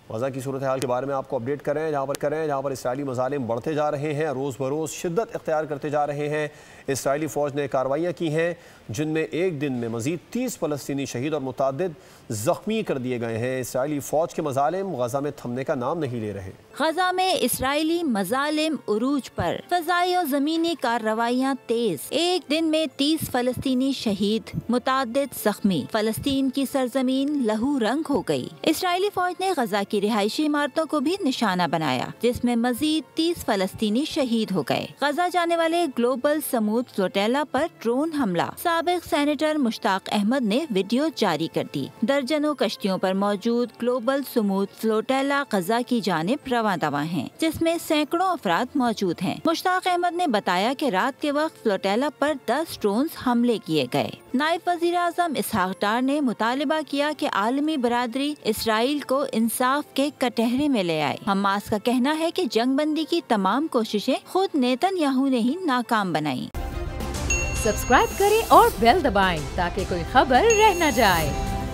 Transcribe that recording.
غزہ کی صورتحال کے بارے میں آپ کو اپڈیٹ کریں جہاں پر اسرائیلی مظالم بڑھتے جا رہے ہیں، روز بروز شدت اختیار کرتے جا رہے ہیں۔ اسرائیلی فوج نے کارروائیاں کی ہیں جن میں ایک دن میں مزید 30 فلسطینی شہید اور متعدد زخمی کر دیے گئے ہیں۔ اسرائیلی فوج کے مظالم غزہ میں تھمنے کا نام نہیں لے رہے۔ غزہ میں اسرائیلی مظالم عروج پر، فضائی اور زمینی کارروائیاں تیز، ایک دن میں 30 فلسطینی شہید، متعدد زخمی، فلسطین کی سرزمین لہو رنگ ہو گئی۔ اسرائیلی فوج نے غزہ کی رہائشی عمارتوں کو بھی نشانہ بنایا جس میں مزید 30 فلسطینی شہید ہو گئے۔ غزہ جانے والے گلوبل سمود فلوٹیلا پر ڈرون حملہ، سابق سینیٹر مشتاق احمد نے ویڈیو جاری کر دی۔ درجنوں کشتیوں پر موجود گلوبل سمود فلوٹیلا غزہ کی جانب رواں دواں ہیں جس میں سینکڑوں افراد موجود ہیں۔ مشتاق احمد نے بتایا کہ رات کے وقت فلوٹیلا پر 10 ڈرونز حملے کیے گئے۔ نائب وزیر اعظم اسحاق ڈار نے مطالبہ کیا کہ عالمی برادری اسرائیل کو انصاف کے کٹہرے میں لے آئے۔ حماس کا کہنا ہے کہ جنگ بندی کی تمام کوششیں خود نیتن یاہو نے ہی ناکام بنائیں۔ سبسکرائب کریں اور بیل دبائیں تاکہ کوئی خبر رہ نہ جائے۔